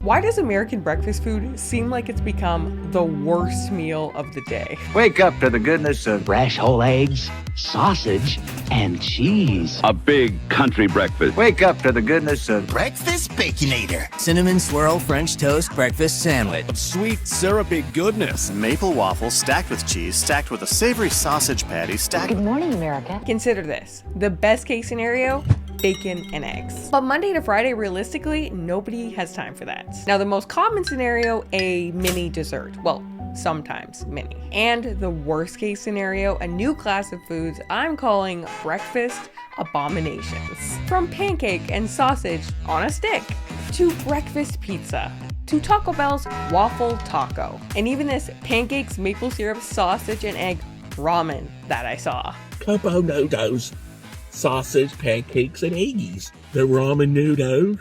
Why does American breakfast food seem like it's become the worst meal of the day? Wake up to the goodness of fresh whole eggs, sausage, and cheese. A big country breakfast. Wake up to the goodness of Breakfast Baconator. Cinnamon swirl French toast breakfast sandwich. Sweet syrupy goodness. Maple waffles stacked with cheese, stacked with a savory sausage patty, stacked. Good morning, America. Consider this. The best case scenario, bacon and eggs. But Monday to Friday, realistically, nobody has time for that. Now, the most common scenario, a mini dessert. Well, sometimes mini. And the worst case scenario, a new class of foods I'm calling breakfast abominations. From pancake and sausage on a stick, to breakfast pizza, to Taco Bell's waffle taco, and even this pancakes, maple syrup, sausage, and egg ramen that I saw. Couple noodles, sausage, pancakes, and eggies. The ramen noodles.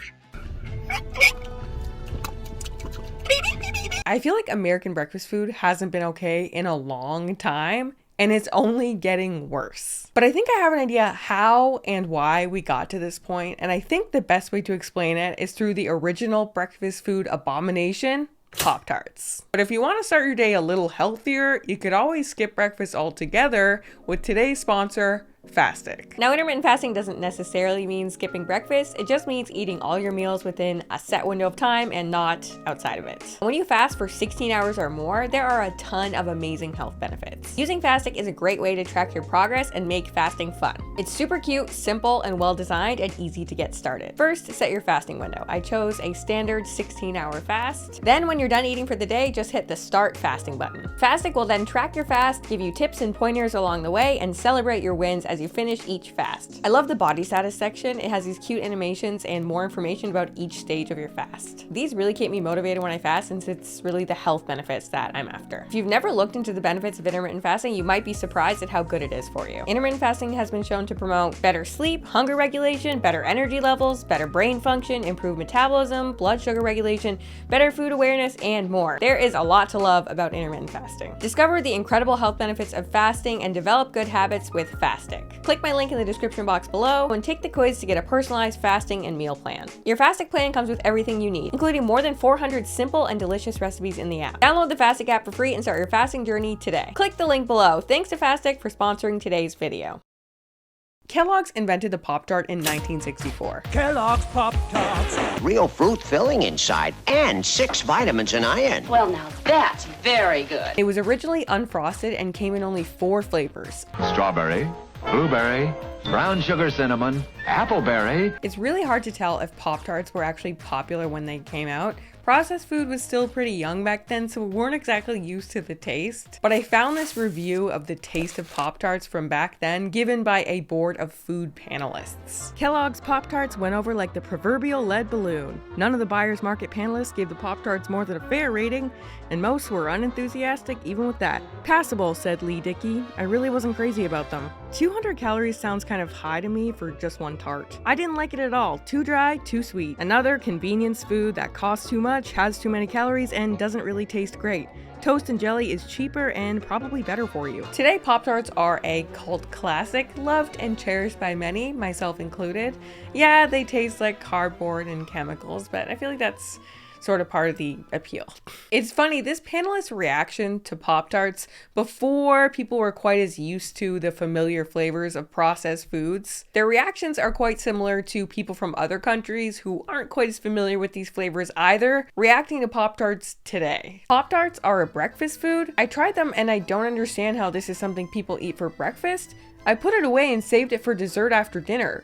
I feel like American breakfast food hasn't been okay in a long time, and it's only getting worse. But I think I have an idea how and why we got to this point, and I think the best way to explain it is through the original breakfast food abomination, Pop-Tarts. But if you want to start your day a little healthier, you could always skip breakfast altogether with today's sponsor, Fastic. Now, intermittent fasting doesn't necessarily mean skipping breakfast. It just means eating all your meals within a set window of time and not outside of it. When you fast for 16 hours or more, there are a ton of amazing health benefits. Using Fastic is a great way to track your progress and make fasting fun. It's super cute, simple, and well designed, and easy to get started. First, set your fasting window. I chose a standard 16-hour fast. Then when you're done eating for the day, just hit the start fasting button. Fastic will then track your fast, give you tips and pointers along the way, and celebrate your wins as you finish each fast. I love the body status section. It has these cute animations and more information about each stage of your fast. These really keep me motivated when I fast, since it's really the health benefits that I'm after. If you've never looked into the benefits of intermittent fasting, you might be surprised at how good it is for you. Intermittent fasting has been shown to promote better sleep, hunger regulation, better energy levels, better brain function, improved metabolism, blood sugar regulation, better food awareness, and more. There is a lot to love about intermittent fasting. Discover the incredible health benefits of fasting and develop good habits with Fastic. Click my link in the description box below and take the quiz to get a personalized fasting and meal plan. Your Fastic plan comes with everything you need, including more than 400 simple and delicious recipes in the app. Download the Fastic app for free and start your fasting journey today. Click the link below. Thanks to Fastic for sponsoring today's video. Kellogg's invented the Pop-Tart in 1964. Kellogg's Pop-Tarts. Real fruit filling inside and 6 vitamins and iron. Well, now that's very good. It was originally unfrosted and came in only 4 flavors. Strawberry, blueberry, brown sugar cinnamon, appleberry. It's really hard to tell if Pop-Tarts were actually popular when they came out. Processed food was still pretty young back then, so we weren't exactly used to the taste. But I found this review of the taste of Pop-Tarts from back then, given by a board of food panelists. Kellogg's Pop-Tarts went over like the proverbial lead balloon. None of the Buyer's Market panelists gave the Pop-Tarts more than a fair rating, and most were unenthusiastic even with that. Passable, said Lee Dickey. I really wasn't crazy about them. 200 calories sounds kind of high to me for just one tart. I didn't like it at all. Too dry, too sweet. Another convenience food that costs too much, has too many calories, and doesn't really taste great. Toast and jelly is cheaper and probably better for you. Today, Pop-Tarts are a cult classic, loved and cherished by many, myself included. Yeah, they taste like cardboard and chemicals, but I feel like that's sort of part of the appeal. It's funny, this panelist's reaction to Pop-Tarts before people were quite as used to the familiar flavors of processed foods, their reactions are quite similar to people from other countries who aren't quite as familiar with these flavors either, reacting to Pop-Tarts today. Pop-Tarts are a breakfast food. I tried them and I don't understand how this is something people eat for breakfast. I put it away and saved it for dessert after dinner.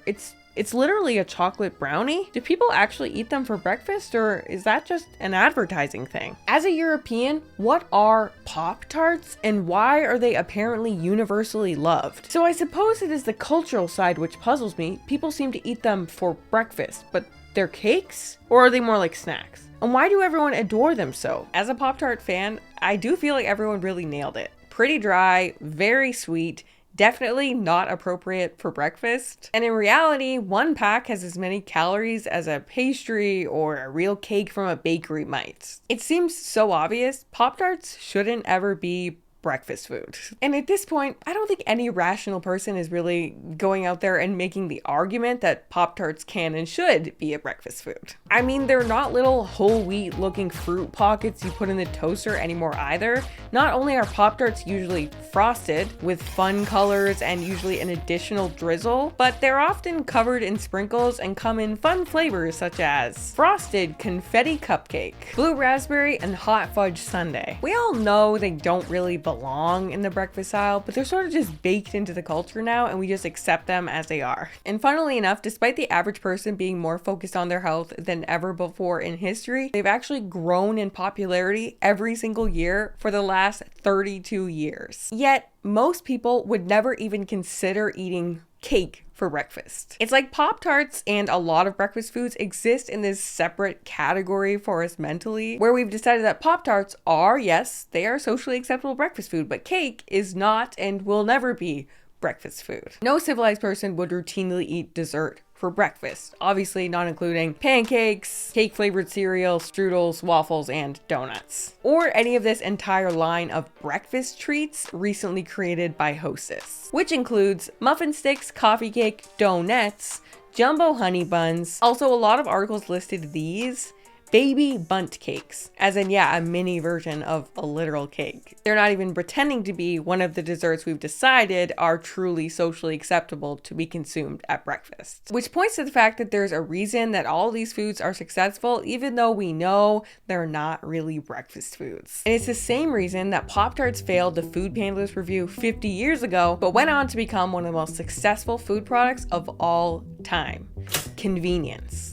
It's literally a chocolate brownie. Do people actually eat them for breakfast, or is that just an advertising thing? As a European, what are Pop-Tarts and why are they apparently universally loved? So I suppose it is the cultural side which puzzles me. People seem to eat them for breakfast, but they're cakes? Or are they more like snacks? And why do everyone adore them so? As a Pop-Tart fan, I do feel like everyone really nailed it. Pretty dry, very sweet, definitely not appropriate for breakfast. And in reality, one pack has as many calories as a pastry or a real cake from a bakery might. It seems so obvious. Pop-Tarts shouldn't ever be breakfast food. And at this point, I don't think any rational person is really going out there and making the argument that Pop-Tarts can and should be a breakfast food. I mean, they're not little whole wheat looking fruit pockets you put in the toaster anymore either. Not only are Pop-Tarts usually frosted with fun colors and usually an additional drizzle, but they're often covered in sprinkles and come in fun flavors such as frosted confetti cupcake, blue raspberry, and hot fudge sundae. We all know they don't really belong in the breakfast aisle, but they're sort of just baked into the culture now and we just accept them as they are. And funnily enough, despite the average person being more focused on their health than ever before in history, they've actually grown in popularity every single year for the last 32 years. Yet, most people would never even consider eating cake for breakfast. It's like Pop-Tarts and a lot of breakfast foods exist in this separate category for us mentally, where we've decided that Pop-Tarts are, yes, they are socially acceptable breakfast food, but cake is not and will never be breakfast food. No civilized person would routinely eat dessert for breakfast, obviously not including pancakes, cake-flavored cereal, strudels, waffles, and donuts. Or any of this entire line of breakfast treats recently created by Hostess, which includes muffin sticks, coffee cake, donuts, jumbo honey buns. Also, a lot of articles listed these baby bunt cakes, as in, yeah, a mini version of a literal cake. They're not even pretending to be one of the desserts we've decided are truly socially acceptable to be consumed at breakfast. Which points to the fact that there's a reason that all these foods are successful, even though we know they're not really breakfast foods. And it's the same reason that Pop-Tarts failed the Food Pandas review 50 years ago, but went on to become one of the most successful food products of all time: convenience.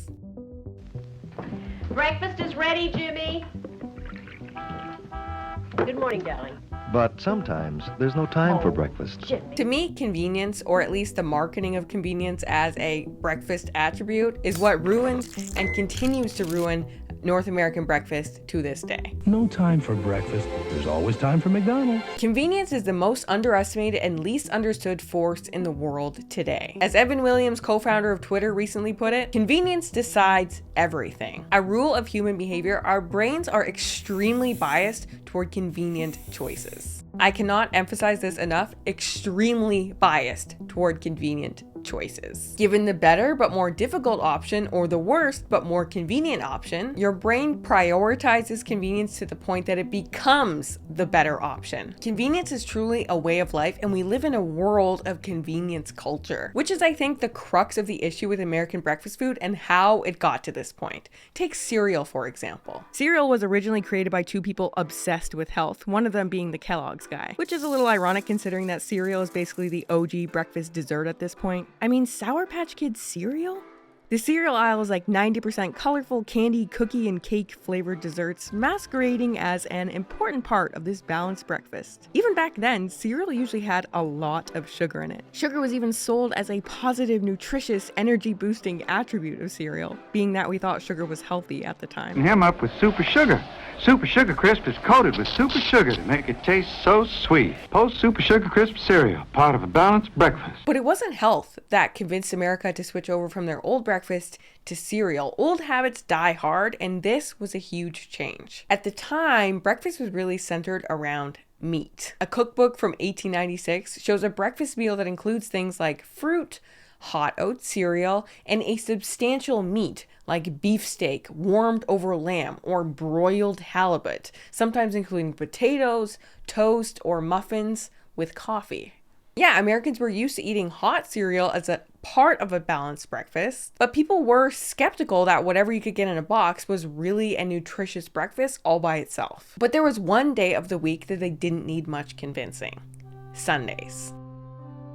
Breakfast is ready, Jimmy. Good morning, darling. But sometimes there's no time for breakfast. Jimmy. To me, convenience, or at least the marketing of convenience as a breakfast attribute, is what ruins and continues to ruin North American breakfast to this day. No time for breakfast. There's always time for McDonald's. Convenience is the most underestimated and least understood force in the world today. As Evan Williams, co-founder of Twitter, recently put it, convenience decides everything. A rule of human behavior, our brains are extremely biased toward convenient choices. I cannot emphasize this enough, extremely biased toward convenient choices. Given the better but more difficult option, or the worst but more convenient option, your brain prioritizes convenience to the point that it becomes the better option. Convenience is truly a way of life, and we live in a world of convenience culture, which is, I think, the crux of the issue with American breakfast food and how it got to this point. Take cereal, for example. Cereal was originally created by two people obsessed with health, one of them being the Kellogg's guy, which is a little ironic considering that cereal is basically the OG breakfast dessert at this point. I mean, Sour Patch Kids cereal? The cereal aisle is like 90% colorful candy, cookie, and cake flavored desserts masquerading as an important part of this balanced breakfast. Even back then, cereal usually had a lot of sugar in it. Sugar was even sold as a positive, nutritious, energy-boosting attribute of cereal, being that we thought sugar was healthy at the time. Him up with super sugar. Super Sugar Crisp is coated with super sugar to make it taste so sweet. Post Super Sugar Crisp cereal, part of a balanced breakfast. But it wasn't health that convinced America to switch over from their old breakfast to cereal. Old habits die hard, and this was a huge change. At the time, breakfast was really centered around meat. A cookbook from 1896 shows a breakfast meal that includes things like fruit, hot oat cereal, and a substantial meat like beefsteak, warmed over lamb, or broiled halibut, sometimes including potatoes, toast, or muffins with coffee. Yeah, Americans were used to eating hot cereal as a part of a balanced breakfast, but people were skeptical that whatever you could get in a box was really a nutritious breakfast all by itself. But there was one day of the week that they didn't need much convincing: Sundays.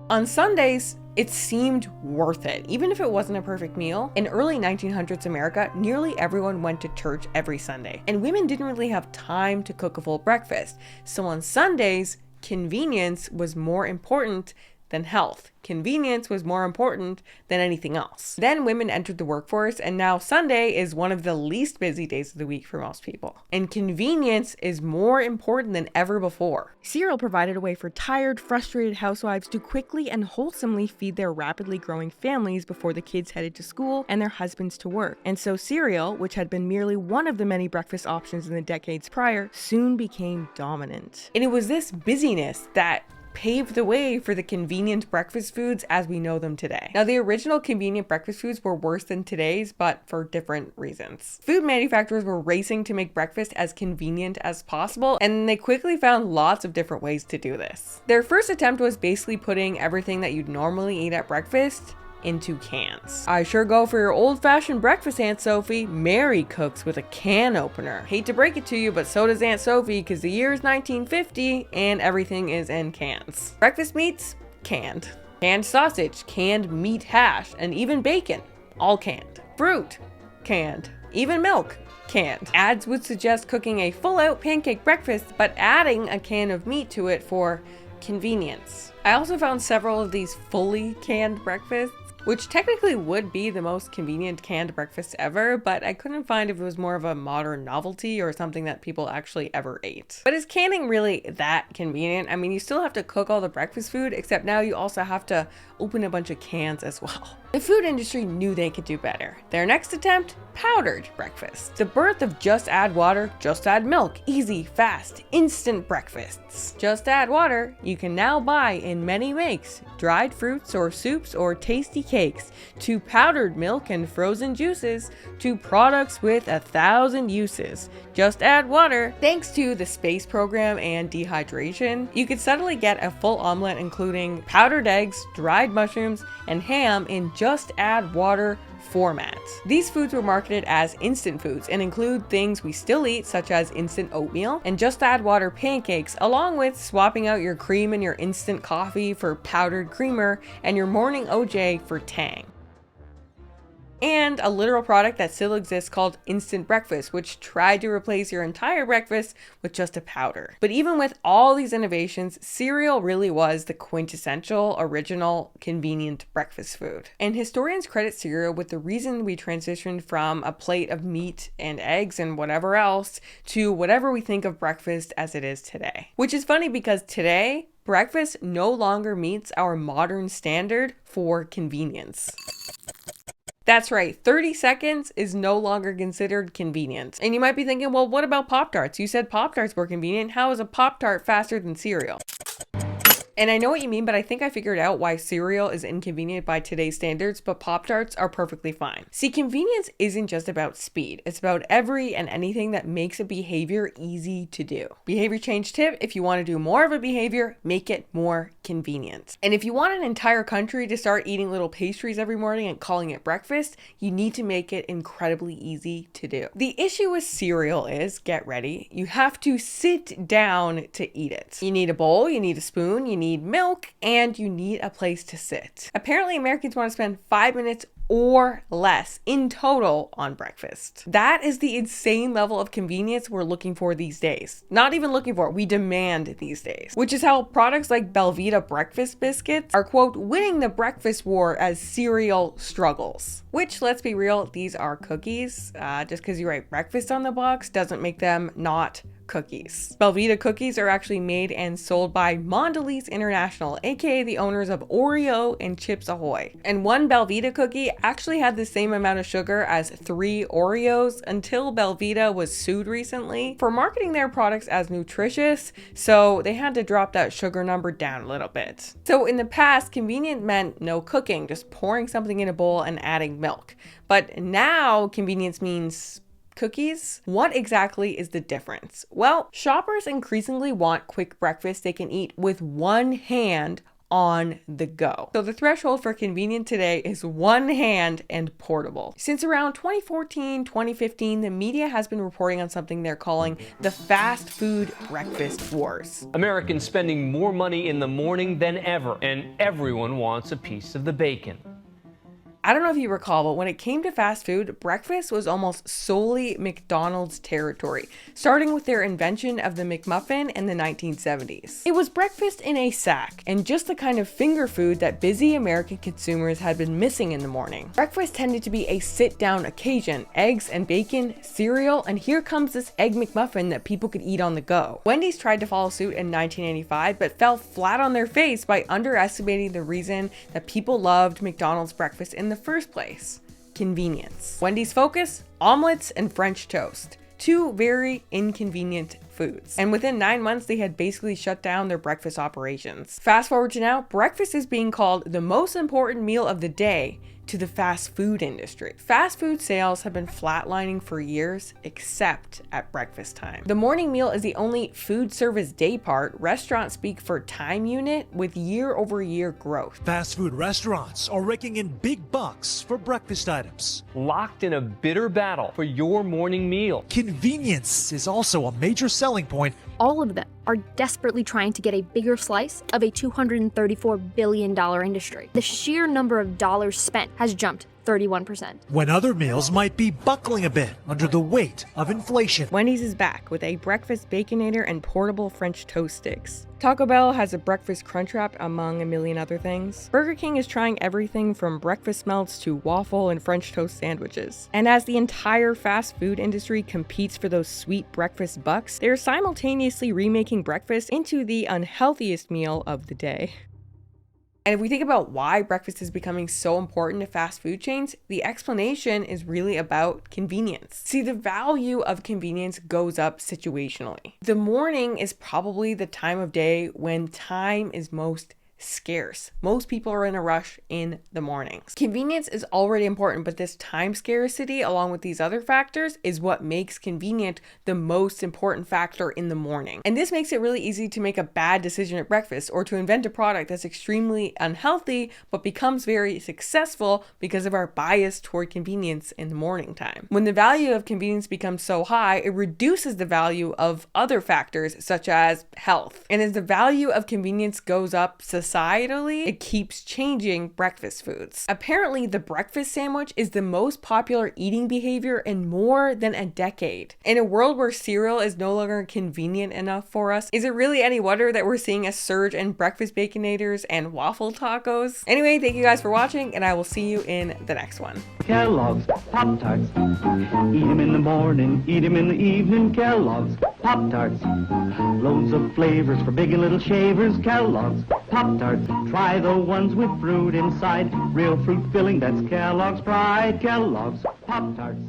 On Sundays, it seemed worth it, even if it wasn't a perfect meal. In early 1900s America, nearly everyone went to church every Sunday, and women didn't really have time to cook a full breakfast. So on Sundays, convenience was more important than health. Convenience was more important than anything else. Then women entered the workforce, and now Sunday is one of the least busy days of the week for most people. And convenience is more important than ever before. Cereal provided a way for tired, frustrated housewives to quickly and wholesomely feed their rapidly growing families before the kids headed to school and their husbands to work. And so cereal, which had been merely one of the many breakfast options in the decades prior, soon became dominant. And it was this busyness that paved the way for the convenient breakfast foods as we know them today. Now, the original convenient breakfast foods were worse than today's, but for different reasons. Food manufacturers were racing to make breakfast as convenient as possible, and they quickly found lots of different ways to do this. Their first attempt was basically putting everything that you'd normally eat at breakfast into cans. I sure go for your old-fashioned breakfast, Aunt Sophie. Mary cooks with a can opener. Hate to break it to you, but so does Aunt Sophie, because the year is 1950 and everything is in cans. Breakfast meats, canned. Canned sausage, canned meat hash, and even bacon, all canned. Fruit, canned. Even milk, canned. Ads would suggest cooking a full-out pancake breakfast, but adding a can of meat to it for convenience. I also found several of these fully canned breakfasts, which technically would be the most convenient canned breakfast ever, but I couldn't find if it was more of a modern novelty or something that people actually ever ate. But is canning really that convenient? I mean, you still have to cook all the breakfast food, except now you also have to open a bunch of cans as well. The food industry knew they could do better. Their next attempt, powdered breakfast. The birth of just add water, just add milk. Easy, fast, instant breakfasts. Just add water, you can now buy in many makes. Dried fruits or soups or tasty cakes, to powdered milk and frozen juices, to products with 1,000 uses. Just add water. Thanks to the space program and dehydration, you could suddenly get a full omelet including powdered eggs, dried mushrooms, and ham in just add water format. These foods were marketed as instant foods and include things we still eat, such as instant oatmeal and just add water pancakes, along with swapping out your cream in your instant coffee for powdered creamer and your morning OJ for tang. And a literal product that still exists called instant breakfast, which tried to replace your entire breakfast with just a powder. But even with all these innovations, cereal really was the quintessential, original, convenient breakfast food. And historians credit cereal with the reason we transitioned from a plate of meat and eggs and whatever else to whatever we think of breakfast as it is today. Which is funny because today, breakfast no longer meets our modern standard for convenience. That's right, 30 seconds is no longer considered convenient. And you might be thinking, well, what about Pop-Tarts? You said Pop-Tarts were convenient. How is a Pop-Tart faster than cereal? And I know what you mean, but I think I figured out why cereal is inconvenient by today's standards, but Pop-Tarts are perfectly fine. See, convenience isn't just about speed. It's about every and anything that makes a behavior easy to do. Behavior change tip: if you want to do more of a behavior, make it more convenient. And if you want an entire country to start eating little pastries every morning and calling it breakfast, you need to make it incredibly easy to do. The issue with cereal is, get ready, you have to sit down to eat it. You need a bowl, you need a spoon, you need milk, and you need a place to sit. Apparently, Americans want to spend 5 minutes or less in total on breakfast. That is the insane level of convenience we're looking for these days. Not even looking for, we demand these days. Which is how products like BelVita breakfast biscuits are, quote, winning the breakfast war as cereal struggles. Which, let's be real, these are cookies. Just because you write breakfast on the box doesn't make them not cookies. BelVita cookies are actually made and sold by Mondelez International, aka the owners of Oreo and Chips Ahoy. And one BelVita cookie actually had the same amount of sugar as 3 Oreos until BelVita was sued recently for marketing their products as nutritious, so they had to drop that sugar number down a little bit. So in the past, convenient meant no cooking, just pouring something in a bowl and adding milk. But now convenience means cookies? What exactly is the difference? Well, shoppers increasingly want quick breakfast they can eat with one hand on the go. So the threshold for convenient today is one hand and portable. Since around 2014, 2015, the media has been reporting on something they're calling the fast food breakfast wars. Americans spending more money in the morning than ever, and everyone wants a piece of the bacon. I don't know if you recall, but when it came to fast food, breakfast was almost solely McDonald's territory, starting with their invention of the McMuffin in the 1970s. It was breakfast in a sack, and just the kind of finger food that busy American consumers had been missing in the morning. Breakfast tended to be a sit-down occasion, eggs and bacon, cereal, and here comes this Egg McMuffin that people could eat on the go. Wendy's tried to follow suit in 1985, but fell flat on their face by underestimating the reason that people loved McDonald's breakfast in the first place: convenience. Wendy's focus? Omelets and French toast. Two very inconvenient foods. And within 9 months, they had basically shut down their breakfast operations. Fast forward to now, breakfast is being called the most important meal of the day to the fast food industry. Fast food sales have been flatlining for years, except at breakfast time. The morning meal is the only food service day part. Restaurants speak for time unit with year-over-year growth. Fast food restaurants are raking in big bucks for breakfast items. Locked in a bitter battle for your morning meal. Convenience is also a major selling point. All of them are desperately trying to get a bigger slice of a $234 billion industry. The sheer number of dollars spent has jumped 31%. When other meals might be buckling a bit under the weight of inflation. Wendy's is back with a breakfast Baconator and portable French toast sticks. Taco Bell has a breakfast Crunchwrap, among a million other things. Burger King is trying everything from breakfast melts to waffle and French toast sandwiches. And as the entire fast food industry competes for those sweet breakfast bucks, they're simultaneously remaking breakfast into the unhealthiest meal of the day. And if we think about why breakfast is becoming so important to fast food chains, the explanation is really about convenience. See, the value of convenience goes up situationally. The morning is probably the time of day when time is most scarce. Most people are in a rush in the mornings. Convenience is already important, but this time scarcity, along with these other factors, is what makes convenient the most important factor in the morning. And this makes it really easy to make a bad decision at breakfast or to invent a product that's extremely unhealthy, but becomes very successful because of our bias toward convenience in the morning time. When the value of convenience becomes so high, it reduces the value of other factors such as health. And as the value of convenience goes up societally, it keeps changing breakfast foods. Apparently, the breakfast sandwich is the most popular eating behavior in more than a decade. In a world where cereal is no longer convenient enough for us, is it really any wonder that we're seeing a surge in breakfast Baconators and waffle tacos? Anyway, thank you guys for watching, and I will see you in the next one. Kellogg's Pop-Tarts. Eat 'em in the morning, eat 'em in the evening. Kellogg's Pop-Tarts. Loads of flavors for big and little shavers. Kellogg's Pop-Tarts. Try the ones with fruit inside. Real fruit filling, that's Kellogg's pride. Kellogg's Pop-Tarts.